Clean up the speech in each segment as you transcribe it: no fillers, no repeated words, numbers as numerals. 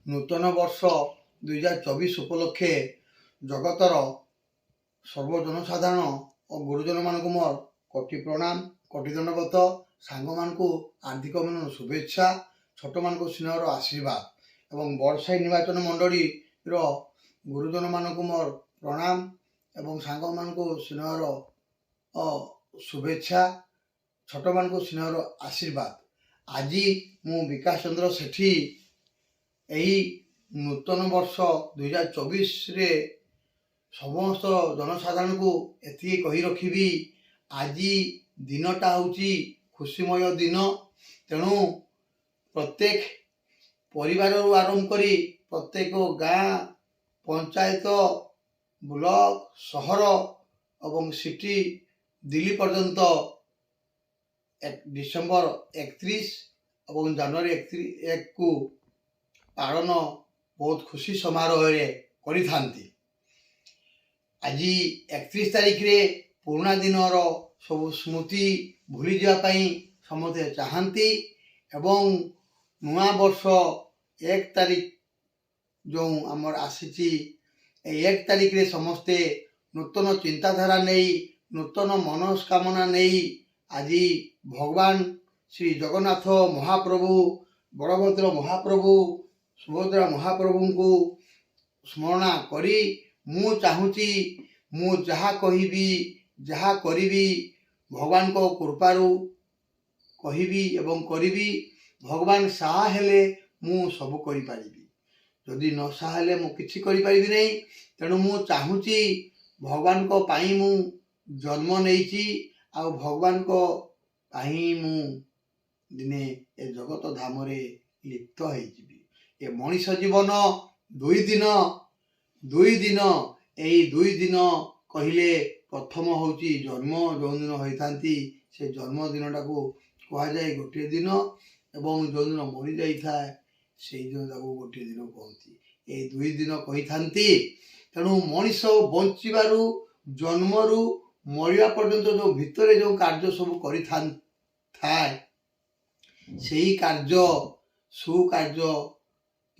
নূতন বর্ষ 2024 উপলক্ষে জগতর সর্বজনসাধাରଣ ଓ ଗୁରୁଜନମାନଙ୍କୁ ମୋର କୋଟି ପ୍ରଣାମ, କୋଟି ଦଣ୍ଡବତ। ସାଙ୍ଗମାନଙ୍କୁ ଆର୍ଥିକ ଅଭିନନ୍ଦନ, ଶୁଭେଚ୍ଛା। ଛୋଟମାନଙ୍କୁ ସ୍ନେହର ଆଶୀର୍ବାଦ ଏବଂ ବଡ଼ସାହି ନିର୍ବାଚନ ମଣ୍ଡଳୀର ଗୁରୁଜନମାନଙ୍କୁ ମୋର ପ୍ରଣାମ ଏବଂ ସାଙ୍ଗମାନଙ୍କୁ ସ୍ନେହର ଶୁଭେଚ୍ଛା, ଛୋଟମାନଙ୍କୁ ସ୍ନେହର ଆଶୀର୍ବାଦ। ଆଜି ମୁଁ ବିକାଶ ଚନ୍ଦ୍ର ସେଠୀ ଏହି ନୂତନ ବର୍ଷ 2024ରେ ସମସ୍ତ ଜନସାଧାରଣଙ୍କୁ ଏତିକି କହି ରଖିବି, ଆଜି ଦିନଟା ହେଉଛି ଖୁସିମୟ ଦିନ। ତେଣୁ ପ୍ରତ୍ୟେକ ପରିବାରରୁ ଆରମ୍ଭ କରି ପ୍ରତ୍ୟେକ ଗାଁ, ପଞ୍ଚାୟତ, ବ୍ଲକ, ସହର ଏବଂ ସିଟି, ଦିଲ୍ଲୀ ପର୍ଯ୍ୟନ୍ତ ଡିସେମ୍ବର 31 ଏବଂ ଜାନୁଆରୀ 1କୁ ପାଳନ ବହୁତ ଖୁସି ସମାରୋହରେ କରିଥାନ୍ତି। ଆଜି 31 ତାରିଖରେ ପୁରୁଣା ଦିନର ସବୁ ସ୍ମୃତି ଭୁଲିଯିବା ପାଇଁ ସମସ୍ତେ ଚାହାନ୍ତି ଏବଂ ନୂଆ ବର୍ଷ 1 ତାରିଖ ଯେଉଁ ଆମର ଆସିଛି, এই 1 ତାରିଖରେ ସମସ୍ତେ ନୂତନ ଚିନ୍ତାଧାରା ନେଇ, ନୂତନ ମନସ୍କାମନା ନେଇ ଆଜି ଭଗବାନ ଶ୍ରୀ ଜଗନ୍ନାଥ ମହାପ୍ରଭୁ, ବଳଭଦ୍ର ମହାପ୍ରଭୁ, ସୁଭଦ୍ରା ମହାପ୍ରଭୁଙ୍କୁ ସ୍ମରଣ କରି ମୁଁ ଚାହୁଁଛି, ମୁଁ ଯାହା କହିବି, ଯାହା କରିବି ଭଗବାନଙ୍କ କୃପାରୁ କହିବି ଏବଂ କରିବି। ଭଗବାନ ସାହା ହେଲେ ମୁଁ ସବୁ କରିପାରିବି, ଯଦି ନ ସାହା ହେଲେ ମୁଁ କିଛି କରିପାରିବି ନାହିଁ। ତେଣୁ ମୁଁ ଚାହୁଁଛି, ଭଗବାନଙ୍କ ପାଇଁ ମୁଁ ଜନ୍ମ ନେଇଛି ଆଉ ଭଗବାନଙ୍କ ପାଇଁ ମୁଁ ଦିନେ ଏ ଜଗତ ଧାମରେ ଲିପ୍ତ ହେଇଯିବି। ଏ ମଣିଷ ଜୀବନ ଦୁଇ ଦିନ, ଏଇ 2 ଦିନ କହିଲେ ପ୍ରଥମ ହେଉଛି ଜନ୍ମ ଯେଉଁଦିନ ହୋଇଥାନ୍ତି, ସେ ଜନ୍ମଦିନଟାକୁ କୁହାଯାଏ ଗୋଟିଏ ଦିନ ଏବଂ ଯେଉଁଦିନ ମରିଯାଇଥାଏ ସେଇ ଦିନ ତାକୁ ଗୋଟିଏ ଦିନ କହନ୍ତି। ଏଇ 2 ଦିନ କହିଥାନ୍ତି। ତେଣୁ ମଣିଷ ବଞ୍ଚିବାରୁ, ଜନ୍ମରୁ ମରିବା ପର୍ଯ୍ୟନ୍ତ ଯେଉଁ ଭିତରେ ଯେଉଁ କାର୍ଯ୍ୟ ସବୁ କରିଥାଏ, ସେଇ କାର୍ଯ୍ୟ ସୁକାର୍ଯ୍ୟ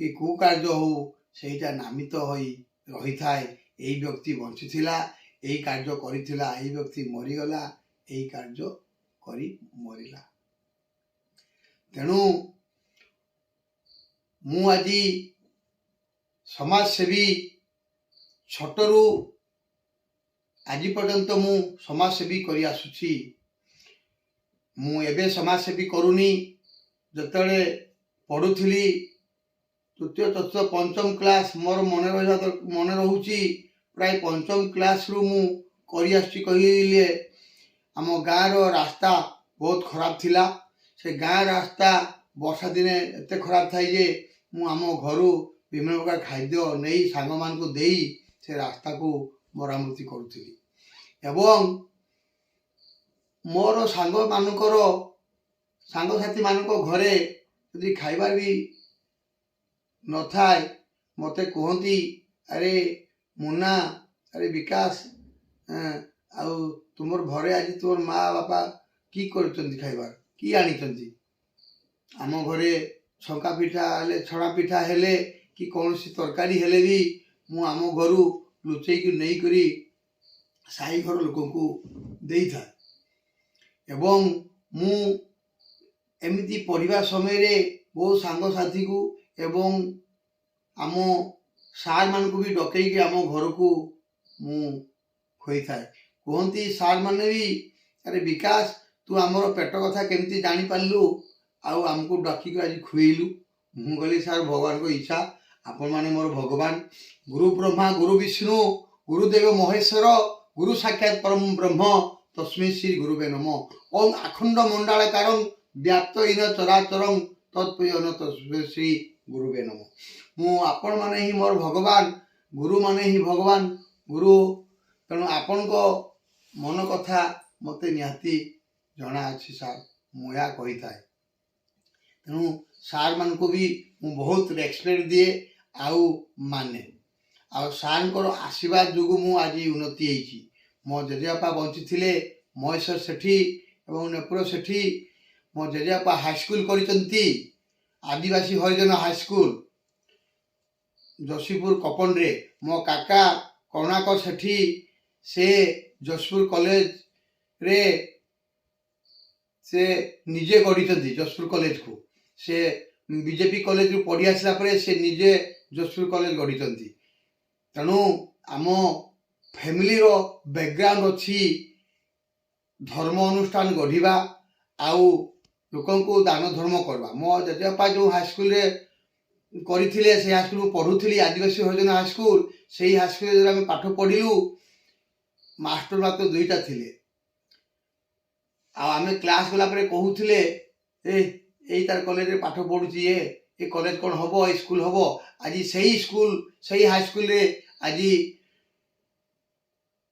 କି କୁକାର୍ଯ୍ୟ ହଉ, ସେଇଟା ନାମିତ ହୋଇ ରହିଥାଏ। ଏଇ ବ୍ୟକ୍ତି ବଞ୍ଚିଥିଲା, ଏଇ କାର୍ଯ୍ୟ କରିଥିଲା, ଏଇ ବ୍ୟକ୍ତି ମରିଗଲା, ଏଇ କାର୍ଯ୍ୟ କରି ମରିଲା। ତେଣୁ ମୁଁ ଆଜି ସମାଜସେବୀ, ଛୋଟରୁ ଆଜି ପର୍ଯ୍ୟନ୍ତ ମୁଁ ସମାଜସେବୀ କରି ଆସୁଛି। ମୁଁ ଏବେ ସମାଜସେବୀ କରୁନି। ଯେତେବେଳେ ପଢ଼ୁଥିଲି ତୃତୀୟ, ଚତୁର୍ଥ, ପଞ୍ଚମ କ୍ଲାସ, ମୋର ମନେ ରହୁଛି, ପ୍ରାୟ ପଞ୍ଚମ କ୍ଲାସରୁ ମୁଁ କରି ଆସୁଛି। କହିଲେ ଆମ ଗାଁର ରାସ୍ତା ବହୁତ ଖରାପ ଥିଲା। ସେ ଗାଁ ରାସ୍ତା ବର୍ଷା ଦିନେ ଏତେ ଖରାପ ଥାଏ ଯେ ମୁଁ ଆମ ଘରୁ ବିଭିନ୍ନ ପ୍ରକାର ଖାଦ୍ୟ ନେଇ ସାଙ୍ଗମାନଙ୍କୁ ଦେଇ ସେ ରାସ୍ତାକୁ ମରାମତି କରୁଥିଲି ଏବଂ ମୋର ସାଙ୍ଗସାଥିମାନଙ୍କ ଘରେ ଯଦି ଖାଇବା ବି ନଥାଏ, ମୋତେ କୁହନ୍ତି, ଆରେ ମୁନା, ଆରେ ବିକାଶ, ଆଉ ତୁମର ଘରେ ଆଜି ତୁମର ମା ବାପା କି କରିଛନ୍ତି, ଖାଇବା କି ଆଣିଛନ୍ତି? ଆମ ଘରେ ଛଙ୍କା ପିଠା ହେଲେ, ଛଣା ପିଠା ହେଲେ କି କୌଣସି ତରକାରୀ ହେଲେ ବି ମୁଁ ଆମ ଘରୁ ଲୁଚେଇକି ନେଇକରି ସାହି ଘର ଲୋକଙ୍କୁ ଦେଇଥାଏ। ଏବଂ ମୁଁ ଏମିତି ପଢ଼ିବା ସମୟରେ ବହୁ ସାଙ୍ଗସାଥିକୁ ଏବଂ ଆମ ସାର୍ମାନଙ୍କୁ ବି ଡକେଇକି ଆମ ଘରକୁ ମୁଁ ଖୋଇଥାଏ। କୁହନ୍ତି ସାର୍ମାନେ ବି, ଆରେ ବିକାଶ, ତୁ ଆମର ପେଟ କଥା କେମିତି ଜାଣିପାରିଲୁ ଆଉ ଆମକୁ ଡାକିକି ଆଜି ଖୁଏଇଲୁ? ମୁଁ କହିଲି, ସାର୍, ଭଗବାନଙ୍କ ଇଚ୍ଛା, ଆପଣମାନେ ମୋର ଭଗବାନ। ଗୁରୁ ବ୍ରହ୍ମା, ଗୁରୁ ବିଷ୍ଣୁ, ଗୁରୁଦେବ ମହେଶ୍ୱର, ଗୁରୁ ସାକ୍ଷାତ ପରମ ବ୍ରହ୍ମ, ତସ୍ମୈ ଶ୍ରୀ ଗୁରୁବେ ନମଃ। ଓಂ ଆଖଣ୍ଡ ମଣ୍ଡଳାକାରଂ ବ୍ୟାପ୍ତ ଇନ ଚରାଚରଂ ତତ୍ପୟନ ତସ୍ମୈ ଶ୍ରୀ ଗୁରୁବେ ନମଃ। ମୁଁ ଆପଣମାନେ ହିଁ ମୋର ଭଗବାନ, ଗୁରୁମାନେ ହିଁ ଭଗବାନ, ଗୁରୁ। ତେଣୁ ଆପଣଙ୍କ ମନ କଥା ମୋତେ ନିହାତି ଜଣାଅଛି ସାର୍, ମୁଁ ଏହା କହିଥାଏ। ତେଣୁ ସାର୍ମାନଙ୍କୁ ବି ମୁଁ ବହୁତ ରେସପେକ୍ଟ ଦିଏ ଆଉ ମାନେ। ଆଉ ସାର୍ଙ୍କର ଆଶୀର୍ବାଦ ଯୋଗୁଁ ମୁଁ ଆଜି ଉନ୍ନତି ହେଇଛି। ମୋ ଜେଜେବାପା ବଞ୍ଚିଥିଲେ, ମହେଶ୍ୱର ସେଠୀ ଏବଂ ନେପୁର ସେଠୀ। ମୋ ଜେଜେବାପା ହାଇସ୍କୁଲ କରିଛନ୍ତି, ଆଦିବାସୀ ହରିଜନ ହାଇସ୍କୁଲ। ଯଶୀପୁର କପନରେ ମୋ କାକା କରୁଣାକ ସେଠୀ ସେ ଯଶପୁର କଲେଜରେ ସେ ନିଜେ ଗଢ଼ିଛନ୍ତି ଯଶପୁର କଲେଜକୁ। ସେ ବିଜେପି କଲେଜରୁ ପଢ଼ି ଆସିଲା ପରେ ସେ ନିଜେ ଯଶପୁର କଲେଜ ଗଢ଼ିଛନ୍ତି। ତେଣୁ ଆମ ଫ୍ୟାମିଲିର ବ୍ୟାକଗ୍ରାଉଣ୍ଡ ଅଛି ଧର୍ମ ଅନୁଷ୍ଠାନ ଗଢ଼ିବା ଆଉ ଲୋକଙ୍କୁ ଦାନ ଧର୍ମ କରିବା। ମୋ ଜେଜେବାପା ଯେଉଁ ହାଇସ୍କୁଲରେ କରିଥିଲେ ସେ ହାଇସ୍କୁଲ ମୁଁ ପଢ଼ୁଥିଲି ଆଦିବାସୀ ହରିଜନ ହାଇସ୍କୁଲ। ସେଇ ହାଇସ୍କୁଲରେ ଯେତେବେଳେ ଆମେ ପାଠ ପଢ଼ିଲୁ ମାଷ୍ଟର ମାତ୍ର 2ଟା ଥିଲେ। ଆଉ ଆମେ କ୍ଲାସ ଗଲା ପରେ କହୁଥିଲେ ଏଇ ତାର କଲେଜରେ ପାଠ ପଢ଼ୁଛି ଏ କଲେଜ କ'ଣ ହବ ଏ ସ୍କୁଲ ହବ। ଆଜି ସେଇ ସ୍କୁଲ ସେଇ ହାଇସ୍କୁଲରେ ଆଜି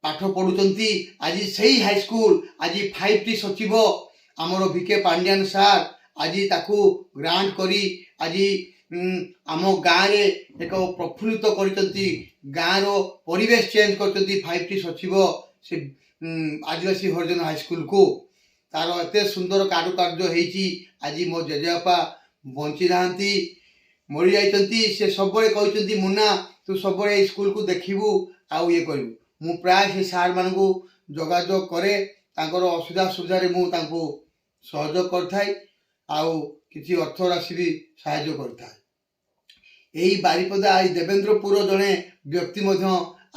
ପାଠ ପଢ଼ୁଛନ୍ତି। ଆଜି ସେଇ ହାଇସ୍କୁଲ ଆଜି 5ଟି ସଚିବ ଆମର ଭିକେ ପାଣ୍ଡିଆନ ସାର୍ ଆଜି ତାକୁ ଗ୍ରାଣ୍ଟ କରି ଆଜି ଆମ ଗାଁରେ ଏକ ପ୍ରଫୁଲ୍ଲିତ କରିଛନ୍ତି। ଗାଁର ପରିବେଶ ଚେଞ୍ଜ କରିଛନ୍ତି 5ଟି ସଚିବ ସେ ଆଦିବାସୀ ହରିଜନ ହାଇସ୍କୁଲକୁ। ତାର ଏତେ ସୁନ୍ଦର କାରୁକାର୍ଯ୍ୟ ହେଇଛି। ଆଜି ମୋ ଜେଜେବାପା ବଞ୍ଚି ନାହାନ୍ତି, ମରିଯାଇଛନ୍ତି। ସେ ସବୁବେଳେ କହିଛନ୍ତି ମୁନା ତୁ ସବୁବେଳେ ଏଇ ସ୍କୁଲକୁ ଦେଖିବୁ ଆଉ ଇଏ କରିବୁ। ମୁଁ ପ୍ରାୟ ସେ ସାର୍ମାନଙ୍କୁ ଯୋଗାଯୋଗ କରେ, ତାଙ୍କର ଅସୁବିଧା ସୁବିଧାରେ ମୁଁ ତାଙ୍କୁ ସହଯୋଗ କରିଥାଏ ଆଉ କିଛି ଅର୍ଥ ରାଶି ବି ସାହାଯ୍ୟ କରିଥାଏ। ଏହି ବାରିପଦା ଏଇ ଦେବେନ୍ଦ୍ରପୁର ଜଣେ ବ୍ୟକ୍ତି ମଧ୍ୟ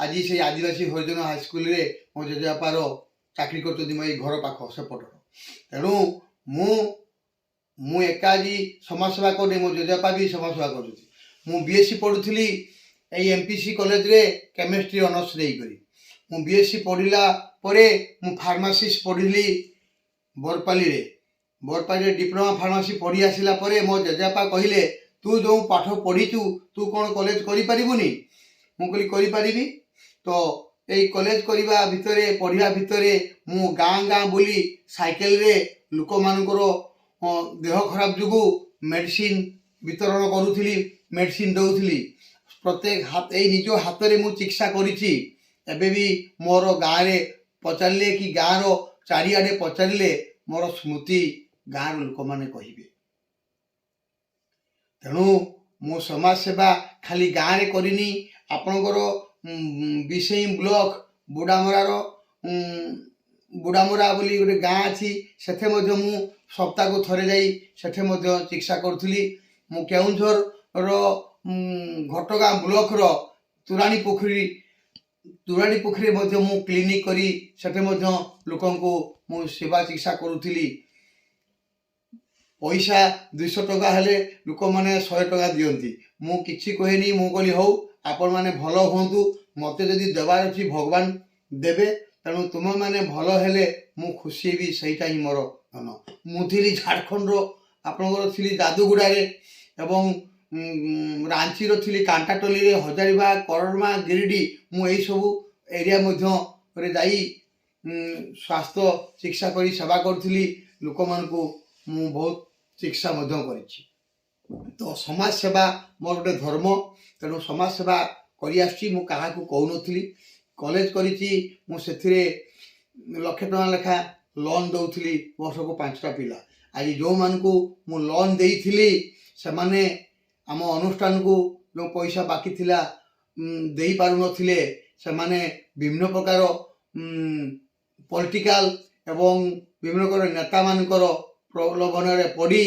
ଆଜି ସେଇ ଆଦିବାସୀ ହରିଜନ ହାଇସ୍କୁଲରେ ମୋ ଜେଜେବାପାର ଚାକିରି କରିଛନ୍ତି ମୋ ଏଇ ଘର ପାଖ ସେପଟର। ତେଣୁ ମୁଁ ଏକା ଆଜି ସମାଜସେବା କରୁନି, ମୋ ଜେଜେବାପା ବି ସମାଜସେବା କରୁଛନ୍ତି। ମୁଁ ବିଏସ୍ସି ପଢ଼ୁଥିଲି ଏଇ MPC କଲେଜରେ କେମିଷ୍ଟ୍ରି ଅନର୍ସ ନେଇକରି। ମୁଁ ବିଏସ୍ସି ପଢ଼ିଲା ପରେ ମୁଁ ଫାର୍ମାସିଷ୍ଟ ପଢ଼ିଲି ବରପାଲିରେ। ବରପାଲିରେ ଡିପ୍ଲୋମା ଫାର୍ମାସି ପଢ଼ି ଆସିଲା ପରେ ମୋ ଜେଜେବାପା କହିଲେ ତୁ ଯେଉଁ ପାଠ ପଢ଼ିଛୁ ତୁ କ'ଣ କଲେଜ କରିପାରିବୁନି? ମୁଁ କହିଲି କରିପାରିବି। ତ ଏଇ କଲେଜ କରିବା ଭିତରେ ପଢ଼ିବା ଭିତରେ ମୁଁ ଗାଁ ବୁଲି ସାଇକେଲରେ ଲୋକମାନଙ୍କର ଦେହ ଖରାପ ଯୋଗୁଁ ମେଡ଼ିସିନ ବିତରଣ କରୁଥିଲି, ମେଡ଼ିସିନ ଦେଉଥିଲି। ପ୍ରତ୍ୟେକ ଏଇ ନିଜ ହାତରେ ମୁଁ ଚିକିତ୍ସା କରିଛି। ଏବେ ବି ମୋର ଗାଁରେ ପଚାରିଲେ କି ଗାଁର ଚାରିଆଡ଼େ ପଚାରିଲେ ମୋର ସ୍ମୃତି ଗାଁର ଲୋକମାନେ କହିବେ। ତେଣୁ ମୁଁ ସମାଜ ସେବା ଖାଲି ଗାଁରେ କରିନି। ଆପଣଙ୍କର ବିଷେଇ ବ୍ଲକ ବୁଢ଼ାମରା ବୋଲି ଗୋଟେ ଗାଁ ଅଛି, ସେଠି ମଧ୍ୟ ମୁଁ ସପ୍ତାହକୁ ଥରେ ଯାଇ ସେଠି ମଧ୍ୟ ଚିକିତ୍ସା କରୁଥିଲି। ମୁଁ କେଉଁଝରର ଘଟଗାଁ ବ୍ଲକର ତୁରାଣୀ ପୋଖରୀରେ ମଧ୍ୟ ମୁଁ କ୍ଲିନିକ୍ କରି ସେଠି ମଧ୍ୟ ଲୋକଙ୍କୁ ମୁଁ ସେବା ଚିକିତ୍ସା କରୁଥିଲି। ପଇସା 200 ଟଙ୍କା ହେଲେ ଲୋକମାନେ 100 ଟଙ୍କା ଦିଅନ୍ତି। ମୁଁ କିଛି କହେନି, ମୁଁ କହିଲି ହଉ ଆପଣମାନେ ଭଲ ହୁଅନ୍ତୁ, ମୋତେ ଯଦି ଦେବାର ଅଛି ଭଗବାନ ଦେବେ। ତେଣୁ ତୁମେମାନେ ଭଲ ହେଲେ ମୁଁ ଖୁସି ହେବି, ସେଇଟା ହିଁ ମୋର ଧନ। ମୁଁ ଥିଲି ଝାଡ଼ଖଣ୍ଡର ଆପଣଙ୍କର ଥିଲି ଦାଦୁଗୁଡ଼ାରେ ଏବଂ ରାଞ୍ଚିର ଥିଲି କାଣ୍ଟାଟୋଲିରେ, ହଜାରିବାଗ, କରଡ଼ମା, ଗିରିଡି। ମୁଁ ଏଇସବୁ ଏରିଆ ମଧ୍ୟରେ ଯାଇ ସ୍ୱାସ୍ଥ୍ୟ ଚିକିତ୍ସା କରି ସେବା କରୁଥିଲି। ଲୋକମାନଙ୍କୁ ମୁଁ ବହୁତ ଚିକିତ୍ସା ମଧ୍ୟ କରିଛି। ତ ସମାଜ ସେବା ମୋର ଗୋଟେ ଧର୍ମ। ତେଣୁ ସମାଜ ସେବା କରିଆସୁଛି, ମୁଁ କାହାକୁ କହୁନଥିଲି। କଲେଜ କରିଛି, ମୁଁ ସେଥିରେ 1,00,000 ଟଙ୍କା ଲେଖା ଲୋନ୍ ଦେଉଥିଲି ବର୍ଷକୁ 5ଟା ପିଲା। ଆଜି ଯେଉଁମାନଙ୍କୁ ମୁଁ ଲୋନ୍ ଦେଇଥିଲି ସେମାନେ ଆମ ଅନୁଷ୍ଠାନକୁ ଯେଉଁ ପଇସା ବାକି ଥିଲା ଦେଇପାରୁନଥିଲେ। ସେମାନେ ବିଭିନ୍ନ ପ୍ରକାର ପଲିଟିକାଲ ଏବଂ ବିଭିନ୍ନ ପ୍ରକାର ନେତାମାନଙ୍କର ପ୍ରଲୋଭନରେ ପଡ଼ି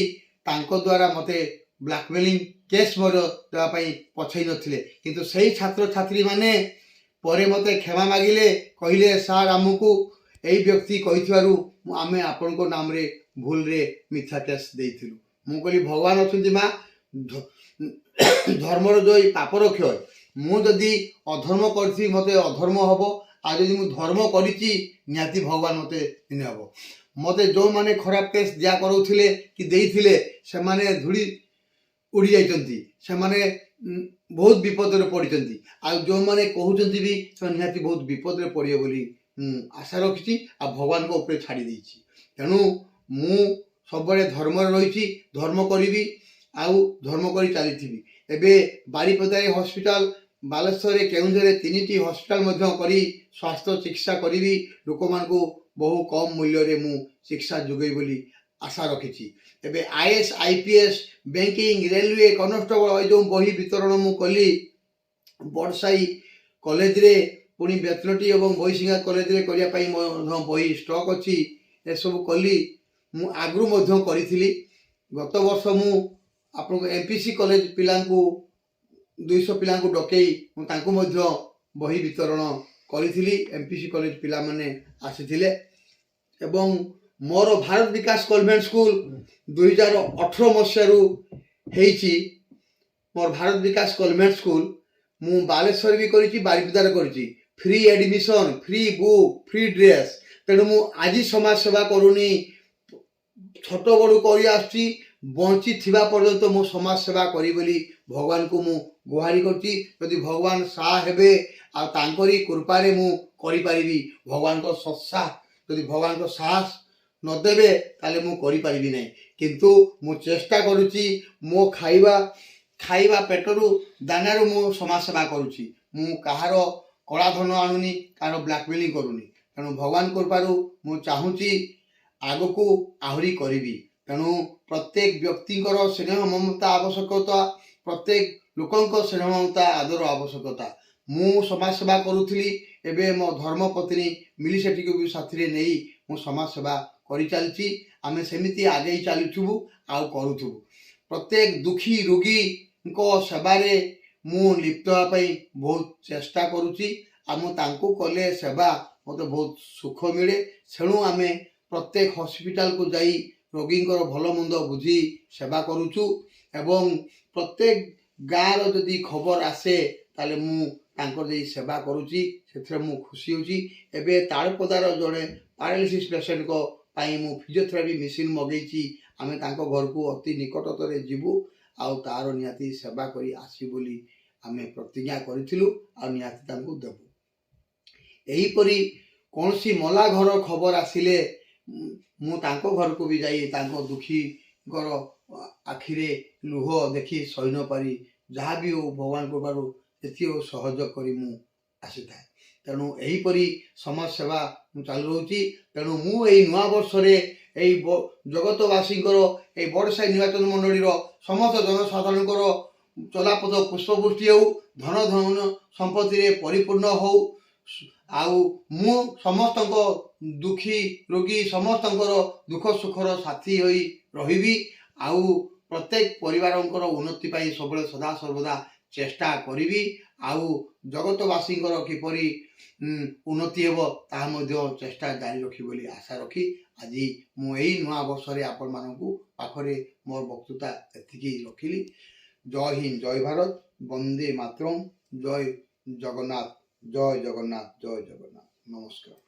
ତାଙ୍କ ଦ୍ୱାରା ମୋତେ ବ୍ଲାକମେଲିଂ କେସ୍ ମଧ୍ୟ ଦେବା ପାଇଁ ପଛେଇ ନଥିଲେ। କିନ୍ତୁ ସେଇ ଛାତ୍ରଛାତ୍ରୀମାନେ ପରେ ମୋତେ କ୍ଷମା ମାଗିଲେ, କହିଲେ ସାର୍ ଆମକୁ ଏଇ ବ୍ୟକ୍ତି କହିଥିବାରୁ ଆମେ ଆପଣଙ୍କ ନାମରେ ଭୁଲରେ ମିଥ୍ୟା କେସ୍ ଦେଇଥିଲୁ। ମୁଁ କହିଲି ଭଗବାନ ଅଛନ୍ତି ମା, ଧର୍ମର ଜୟ ପାପର କ୍ଷୟ। ମୁଁ ଯଦି ଅଧର୍ମ କରିଥିବି ମୋତେ ଅଧର୍ମ ହେବ, ଆଉ ଯଦି ମୁଁ ଧର୍ମ କରିଛି ନିହାତି ଭଗବାନ ମୋତେ ଦିନେ ହେବ। ମୋତେ ଯେଉଁମାନେ ଖରାପ କେସ୍ ଦିଆ କରାଉଥିଲେ କି ଦେଇଥିଲେ ସେମାନେ ଧୂଳି ଉଡ଼ି ଯାଇଛନ୍ତି, ସେମାନେ ବହୁତ ବିପଦରେ ପଡ଼ିଛନ୍ତି। ଆଉ ଯେଉଁମାନେ କହୁଛନ୍ତି ବି ସେମାନେ ନିହାତି ବହୁତ ବିପଦରେ ପଡ଼ିବେ ବୋଲି ମୁଁ ଆଶା ରଖିଛି ଆଉ ଭଗବାନଙ୍କ ଉପରେ ଛାଡ଼ି ଦେଇଛି। ତେଣୁ ମୁଁ ସବୁବେଳେ ଧର୍ମରେ ରହିଛି, ଧର୍ମ କରିବି ଆଉ ଧର୍ମ କରି ଚାଲିଥିବି। ଏବେ ବାରିପଦାରେ ହସ୍ପିଟାଲ, ବାଲେଶ୍ୱରରେ, କେଉଁଝରରେ 3ଟି ହସ୍ପିଟାଲ ମଧ୍ୟ କରି ସ୍ୱାସ୍ଥ୍ୟ ଚିକିତ୍ସା କରିବି। ଲୋକମାନଙ୍କୁ ବହୁ କମ୍ ମୂଲ୍ୟରେ ମୁଁ ଚିକିତ୍ସା ଯୋଗାଇ ବୋଲି ଆଶା ରଖିଛି। ଏବେ IAS, IPS, banking, railway, constable ଏ ଯେଉଁ ବହି ବିତରଣ ମୁଁ କଲି ବଡ଼ସାହି କଲେଜରେ ପୁଣି ବେତନଟି ଏବଂ ବହିସିଂହା କଲେଜରେ କରିବା ପାଇଁ ମଧ୍ୟ ବହି ଷ୍ଟକ୍ ଅଛି। ଏସବୁ କଲି। ମୁଁ ଆଗରୁ ମଧ୍ୟ କରିଥିଲି। ଗତ ବର୍ଷ ମୁଁ ଆପଣଙ୍କ MPC କଲେଜ ପିଲାଙ୍କୁ 200 ପିଲାଙ୍କୁ ଡକେଇ ମୁଁ ତାଙ୍କୁ ମଧ୍ୟ ବହି ବିତରଣ କରିଥିଲି। MPC କଲେଜ ପିଲାମାନେ ଆସିଥିଲେ ଏବଂ ମୋର ଭାରତ ବିକାଶ କନଭେଣ୍ଟ ସ୍କୁଲ 2018 ମସିହାରୁ ହେଇଛି। ମୋର ଭାରତ ବିକାଶ କନଭେଣ୍ଟ ସ୍କୁଲ ମୁଁ ବାଲେଶ୍ୱର ବି କରିଛି, ବାରିପଦାରେ କରିଛି। Free admission, free book, free dress. ତେଣୁ ମୁଁ ଆଜି ସମାଜ ସେବା କରୁନି, ଛୋଟ ବଡ଼ୁ କରି ଆସୁଛି। ବଞ୍ଚିଥିବା ପର୍ଯ୍ୟନ୍ତ ମୁଁ ସମାଜ ସେବା କରିବି ବୋଲି ଭଗବାନଙ୍କୁ ମୁଁ ଗୁହାରି କରୁଛି। ଯଦି ଭଗବାନ ସାହା ହେବେ ଆଉ ତାଙ୍କରି କୃପାରେ ମୁଁ କରିପାରିବି। ଭଗବାନଙ୍କ ସତ୍ସାହ ଯଦି ଭଗବାନଙ୍କ ସାହସ ନଦେବେ ତାହେଲେ ମୁଁ କରିପାରିବି ନାହିଁ। କିନ୍ତୁ ମୁଁ ଚେଷ୍ଟା କରୁଛି। ମୋ ଖାଇବା ପେଟରୁ ଦାନାରୁ ମୁଁ ସମାଜ ସେବା କରୁଛି। ମୁଁ କାହାର କଳା ଧନ ଆଣୁନି, କାହାର ବ୍ଲାକମେଲିଂ କରୁନି। ତେଣୁ ଭଗବାନ କୃପାରୁ ମୁଁ ଚାହୁଁଛି ଆଗକୁ ଆହୁରି କରିବି। ତେଣୁ ପ୍ରତ୍ୟେକ ବ୍ୟକ୍ତିଙ୍କର ସ୍ନେହ ମମତା ଆବଶ୍ୟକତା, ପ୍ରତ୍ୟେକ ଲୋକଙ୍କ ସ୍ନେହ ମମତା ଆଦର ଆବଶ୍ୟକତା। ମୁଁ ସମାଜ ସେବା କରୁଥିଲି, ଏବେ ମୋ ଧର୍ମପତ୍ନୀ ମିଲି ସେଠିକୁ ବି ସାଥିରେ ନେଇ ମୁଁ ସମାଜ ସେବା କରିଚାଲିଛି। ଆମେ ସେମିତି ଆଗେଇ ଚାଲୁଥିବୁ ଆଉ କରୁଥିବୁ। ପ୍ରତ୍ୟେକ ଦୁଃଖୀ ରୋଗୀଙ୍କ ସେବାରେ ମୁଁ ଲିପ୍ତ ହେବା ପାଇଁ ବହୁତ ଚେଷ୍ଟା କରୁଛି। ଆଉ ମୁଁ ତାଙ୍କୁ କଲେ ସେବା ମୋତେ ବହୁତ ସୁଖ ମିଳେ। ତେଣୁ ଆମେ ପ୍ରତ୍ୟେକ ହସ୍ପିଟାଲକୁ ଯାଇ ରୋଗୀଙ୍କର ଭଲ ମନ୍ଦ ବୁଝି ସେବା କରୁଛୁ ଏବଂ ପ୍ରତ୍ୟେକ ଗାଁର ଯଦି ଖବର ଆସେ ତାହେଲେ ମୁଁ ତାଙ୍କର ଦେଇ ସେବା କରୁଛି। ସେଥିରେ ମୁଁ ଖୁସି ହେଉଛି। ଏବେ ତାଳପଦାର ଜଣେ ପାରାଲିସିସ୍ ପେସେଣ୍ଟଙ୍କ ପାଇଁ ମୁଁ ଫିଜିଓଥେରାପି ମେସିନ୍ ମଗେଇଛି। ଆମେ ତାଙ୍କ ଘରକୁ ଅତି ନିକଟତରେ ଯିବୁ ଆଉ ତାର ନିହାତି ସେବା କରି ଆସିବୁ ବୋଲି ଆମେ ପ୍ରତିଜ୍ଞା କରିଥିଲୁ ଆଉ ନିହାତି ତାଙ୍କୁ ଦେବୁ। ଏହିପରି କୌଣସି ମଲା ଘର ଖବର ଆସିଲେ ମୁଁ ତାଙ୍କ ଘରକୁ ବି ଯାଇ ତାଙ୍କ ଦୁଃଖୀଙ୍କର ଆଖିରେ ଲୁହ ଦେଖି ସହି ନ ପାରି ଯାହା ବି ହଉ ଭଗବାନ କୃପାରୁ ଯେତିକି ସହଯୋଗ କରି ମୁଁ ଆସିଥାଏ। ତେଣୁ ଏହିପରି ସମାଜ ସେବା ମୁଁ ଚାଲୁ ରହୁଛି। ତେଣୁ ମୁଁ ଏଇ ନୂଆ ବର୍ଷରେ ଏଇ ଜଗତବାସୀଙ୍କର ଏଇ ବଡ଼ସାହି ନିର୍ବାଚନ ମଣ୍ଡଳୀର ସମସ୍ତ ଜନସାଧାରଣଙ୍କର ଚଲାପଥ ପୁଷ୍ପବୃଷ୍ଟି ହେଉ, ଧନ ସମ୍ପତ୍ତିରେ ପରିପୂର୍ଣ୍ଣ ହେଉ। ଆଉ ମୁଁ ସମସ୍ତଙ୍କ ଦୁଃଖୀ ରୋଗୀ ସମସ୍ତଙ୍କର ଦୁଃଖ ସୁଖର ସାଥୀ ହୋଇ ରହିବି। ଆଉ ପ୍ରତ୍ୟେକ ପରିବାରଙ୍କର ଉନ୍ନତି ପାଇଁ ସବୁବେଳେ ସଦାସର୍ବଦା ଚେଷ୍ଟା କରିବି। ଆଉ ଜଗତବାସୀଙ୍କର କିପରି ଉନ୍ନତି ହେବ ତାହା ମଧ୍ୟ ଚେଷ୍ଟା ଜାରି ରଖିବି ବୋଲି ଆଶା ରଖି ଆଜି ମୁଁ ଏଇ ନୂଆ ବର୍ଷରେ ଆପଣମାନଙ୍କୁ ପାଖରେ ମୋର ବକ୍ତୃତା ଏତିକି ରଖିଲି। ଜୟ ହିନ୍ଦ, ଜୟ ଭାରତ, ବନ୍ଦେ ମାତରମ୍, ଜୟ ଜଗନ୍ନାଥ, ଜୟ ଜଗନ୍ନାଥ, ଜୟ ଜଗନ୍ନାଥ। ନମସ୍କାର।